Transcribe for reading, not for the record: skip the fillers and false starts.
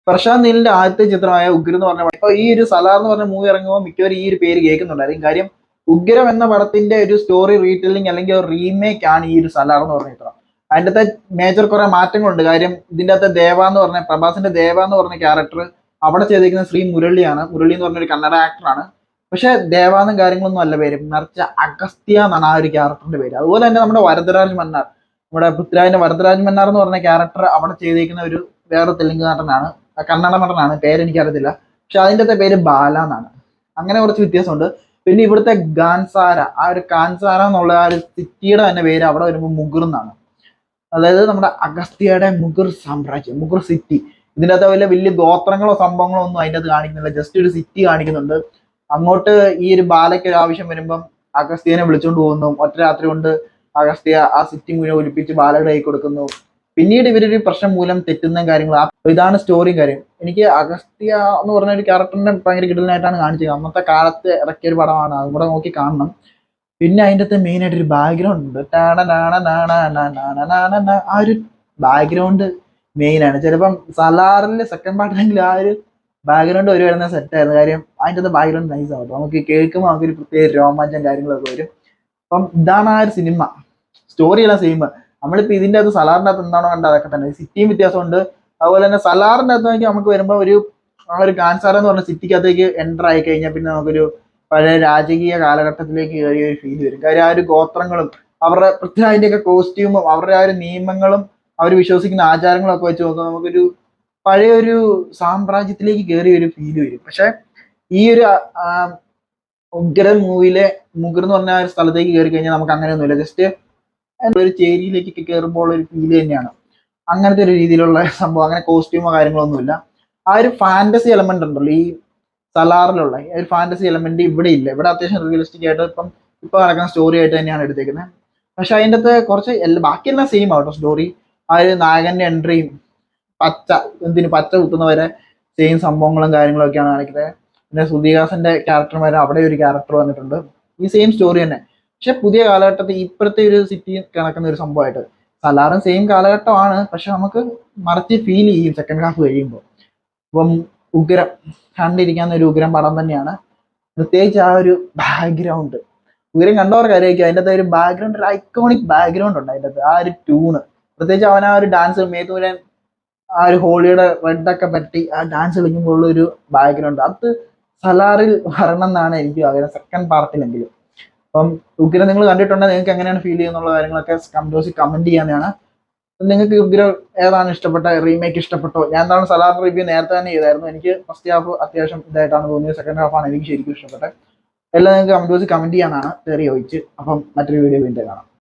പ്രശാന്ത് നീലിന്റെ ആദ്യത്തെ ചിത്രമായ ഉഗ്രം എന്ന് പറഞ്ഞ ഇപ്പൊ ഈ ഒരു സലാർ എന്ന് പറഞ്ഞ മൂവി ഇറങ്ങുമ്പോൾ മിക്കവരും ഈ ഒരു പേര് കേൾക്കുന്നുണ്ടായിരിക്കും. കാര്യം ഉഗ്രം എന്ന പടത്തിന്റെ ഒരു സ്റ്റോറി റീടെല്ലിംഗ് അല്ലെങ്കിൽ ഒരു റീമേക്ക് ആണ് ഈ ഒരു സലാർ എന്ന് പറഞ്ഞ ചിത്രം. അതിൻ്റെ അകത്തെ മേജർ കുറെ മാറ്റങ്ങളുണ്ട്. കാര്യം ഇതിൻ്റെ അകത്തെ ദേവ എന്ന് പറഞ്ഞ പ്രഭാസിന്റെ ദേവ എന്ന് പറഞ്ഞ ക്യാരക്ടർ അവിടെ ചെയ്തിരിക്കുന്ന ശ്രീ മുരളിയാണ്. മുരളി എന്ന് പറഞ്ഞൊരു കന്നഡ ആക്ടറാണ്. പക്ഷെ ദേവാന്നും കാര്യങ്ങളൊന്നും അല്ല പേര്, മറിച്ച് അഗസ്ത്യ എന്നാണ് ആ ഒരു ക്യാരക്ടറിന്റെ പേര്. അതുപോലെ തന്നെ നമ്മുടെ വരദരാജ് മന്നാർ, നമ്മുടെ പൃഥ്വിരാജിന്റെ വരദരാജ് മന്നാർ എന്ന് പറഞ്ഞ ക്യാരക്ടർ അവിടെ ചെയ്തിരിക്കുന്ന ഒരു വേറെ തെലുങ്ക് നടനാണ്, കന്നഡ നടനാണ്, പേര് എനിക്കറിയത്തില്ല. പക്ഷെ അതിൻ്റെ അകത്തെ പേര് ബാല എന്നാണ്. അങ്ങനെ കുറച്ച് വ്യത്യാസമുണ്ട്. പിന്നെ ഇവിടുത്തെ ഗാൻസാര, ആ ഒരു കാൻസാര എന്നുള്ള ആ ഒരു സിറ്റിയുടെ തന്നെ പേര് അവിടെ വരുമ്പോൾ മുഗുർ എന്നാണ്. അതായത് നമ്മുടെ അഗസ്ത്യയുടെ മുഗുർ സാമ്രാജ്യം, മുഗുർ സിറ്റി. ഇതിൻ്റെ അകത്ത് വലിയ വലിയ ഗോത്രങ്ങളോ സംഭവങ്ങളോ ഒന്നും അതിൻ്റെ അകത്ത് കാണിക്കുന്നില്ല, ജസ്റ്റ് ഒരു സിറ്റി കാണിക്കുന്നുണ്ട്. അങ്ങോട്ട് ഈ ഒരു ബാലയ്ക്ക് ഒരു ആവശ്യം വരുമ്പം അഗസ്ത്യനെ വിളിച്ചുകൊണ്ട് പോകുന്നു. ഒറ്റ രാത്രി കൊണ്ട് അഗസ്ത്യ ആ സിറ്റി മുഴുവൻ ഒലിപ്പിച്ച് ബാലയുടെ കൈ കൊടുക്കുന്നു. പിന്നീട് ഇവരൊരു പ്രശ്നം മൂലം തെറ്റുന്ന കാര്യങ്ങൾ. ഇതാണ് സ്റ്റോറിയും കാര്യം. എനിക്ക് അഗസ്ത്യ എന്ന് പറഞ്ഞ ഒരു ക്യാരക്ടറിനെ ഭയങ്കര കിടലായിട്ടാണ് കാണിച്ചത്. അന്നത്തെ കാലത്ത് ഇറക്കിയ ഒരു പടമാണ്, അതും കൂടെ നോക്കി കാണണം. പിന്നെ അതിൻ്റെ അകത്ത് മെയിൻ ആയിട്ട് ഒരു ബാക്ക്ഗ്രൗണ്ട് ഉണ്ട്. ആ ഒരു ബാക്ക്ഗ്രൗണ്ട് മെയിൻ ആണ്. ചിലപ്പം സലാറിന്റെ സെക്കൻഡ് പാർട്ടിലെങ്കിൽ ആ ഒരു ബാക്ക്ഗ്രൗണ്ട് ഒരു വരുന്ന സെറ്റ് ആയിരുന്നു. കാര്യം അതിൻ്റെ അകത്ത് ബാക്ക്ഗ്രൗണ്ട് നൈസ് ആവും. നമുക്ക് കേൾക്കുമ്പോൾ നമുക്കൊരു പ്രത്യേക രോമാഞ്ചം കാര്യങ്ങളൊക്കെ വരും. അപ്പം ഇതാണ് ആ ഒരു സിനിമ. സ്റ്റോറിയെല്ലാം സെയിം. നമ്മളിപ്പോ ഇതിൻ്റെ അകത്ത് സലാറിൻ്റെ അകത്ത് എന്താണോ കണ്ടത് അതൊക്കെ തന്നെ. സിറ്റിയും വ്യത്യാസമുണ്ട്. അതുപോലെ തന്നെ സലാറിൻ്റെ അകത്ത് നോക്കി നമുക്ക് വരുമ്പോൾ ആ ഒരു കാൻസാര എന്ന് പറഞ്ഞ സിറ്റിക്കകത്തേക്ക് എൻ്റർ ആയി കഴിഞ്ഞാൽ പിന്നെ നമുക്കൊരു പഴയ രാജകീയ കാലഘട്ടത്തിലേക്ക് കയറിയ ഒരു ഫീൽ വരും. കാര്യം ആ ഒരു ഗോത്രങ്ങളും അവരുടെ പ്രത്യേക അതിൻ്റെയൊക്കെ കോസ്റ്റ്യൂമും അവരുടെ ആ ഒരു നിയമങ്ങളും അവർ വിശ്വസിക്കുന്ന ആചാരങ്ങളും ഒക്കെ വെച്ച് നോക്കുമ്പോൾ നമുക്കൊരു പഴയ ഒരു സാമ്രാജ്യത്തിലേക്ക് കയറിയ ഒരു ഫീൽ വരും. പക്ഷെ ഈ ഒരു ഉഗ്രൻ മൂവിയിലെ മുഗർ എന്ന് പറഞ്ഞ ഒരു സ്ഥലത്തേക്ക് കയറി കഴിഞ്ഞാൽ നമുക്ക് അങ്ങനെയൊന്നുമില്ല. ജസ്റ്റ് ഒരു ചേരിയിലേക്കൊക്കെ കയറുമ്പോൾ ഒരു ഫീല് തന്നെയാണ്. അങ്ങനത്തെ ഒരു രീതിയിലുള്ള സംഭവം. അങ്ങനെ കോസ്റ്റ്യൂമോ കാര്യങ്ങളൊന്നുമില്ല. ആ ഒരു ഫാന്റസി എലമെന്റ് ഉണ്ടല്ലോ ഈ സലാറിലുള്ള ഒരു ഫാന്റസി എലമെന്റ് ഇവിടെ ഇല്ല. ഇവിടെ അത്യാവശ്യം റിയലിസ്റ്റിക് ആയിട്ട് ഇപ്പൊ നടക്കുന്ന സ്റ്റോറി ആയിട്ട് തന്നെയാണ് എടുത്തേക്കുന്നത്. പക്ഷെ അതിൻ്റെ അകത്ത് കുറച്ച് ബാക്കിയെല്ലാം സെയിം ആവട്ടോ സ്റ്റോറി. ആ ഒരു നായകന്റെ എൻട്രിയും പച്ച കുത്തുന്നവരെ സെയിം സംഭവങ്ങളും കാര്യങ്ങളും ഒക്കെയാണ് കാണിക്കുന്നത്. പിന്നെ ശ്രുതിഹാസന്റെ ക്യാരക്ടർമാരും അവിടെ ഒരു ക്യാരക്ടർ വന്നിട്ടുണ്ട്. ഈ സെയിം സ്റ്റോറി തന്നെ. പക്ഷെ പുതിയ കാലഘട്ടത്തിൽ ഇപ്പോഴത്തെ ഒരു സിറ്റി കിടക്കുന്ന ഒരു സംഭവമായിട്ട്. സലാറും സെയിം കാലഘട്ടമാണ്, പക്ഷെ നമുക്ക് മറിച്ച് ഫീൽ ചെയ്യും സെക്കൻഡ് ഹാഫ് കഴിയുമ്പോൾ. അപ്പം ഉഗ്രം കണ്ടിരിക്കാവുന്ന ഒരു ഉഗ്രം പടം തന്നെയാണ്. പ്രത്യേകിച്ച് ആ ഒരു ബാക്ക്ഗ്രൗണ്ട് ഉഗ്രം കണ്ടവർക്ക് അറിയിക്കും. അതിൻ്റെ അകത്ത് ഒരു ബാക്ക്ഗ്രൗണ്ട്, ഒരു ഐക്കോണിക് ബാക്ക്ഗ്രൗണ്ട് ഉണ്ട് അതിൻ്റെ അകത്ത്. ആ ഒരു ട്യൂണ്, പ്രത്യേകിച്ച് അവൻ ആ ഒരു ഡാൻസ് മേത്തൂരൻ ആ ഒരു ഹോളിയുടെ റെഡൊക്കെ പറ്റി ആ ഡാൻസ് കളിക്കുമ്പോൾ ഉള്ള ഒരു ബാക്ക്ഗ്രൗണ്ട്, അത് സലാറിൽ വരണം എന്നാണ് എനിക്ക് ആഗ്രഹം, സെക്കൻഡ് പാർട്ടിലെങ്കിലും. അപ്പം ഉഗ്രം നിങ്ങൾ കണ്ടിട്ടുണ്ടെങ്കിൽ നിങ്ങൾക്ക് എങ്ങനെയാണ് ഫീൽ ചെയ്യുന്നുള്ള കാര്യങ്ങളൊക്കെ കമന്റ് ചെയ്യാനാണ്. നിങ്ങൾക്ക് ഉഗ്രം ഏതാണ് ഇഷ്ടപ്പെട്ട, റീമേക്ക് ഇഷ്ടപ്പെട്ടോ? ഞാൻ എന്താണ് സലാർ റിവ്യൂ നേരത്തെ തന്നെ ചെയ്തായിരുന്നു. എനിക്ക് ഫസ്റ്റ് ഹാഫ് അത്യാവശ്യം ഇതായിട്ടാണ് തോന്നിയത്. സെക്കൻഡ് ഹാഫാണ് എനിക്ക് ശരിക്കും ഇഷ്ടപ്പെട്ടത്. എല്ലാം നിങ്ങൾക്ക് കമന്റ് ചെയ്യാനാണ് തെറി ചോദിച്ച്. അപ്പം മറ്റൊരു വീഡിയോ വീണ്ടും കാണാം.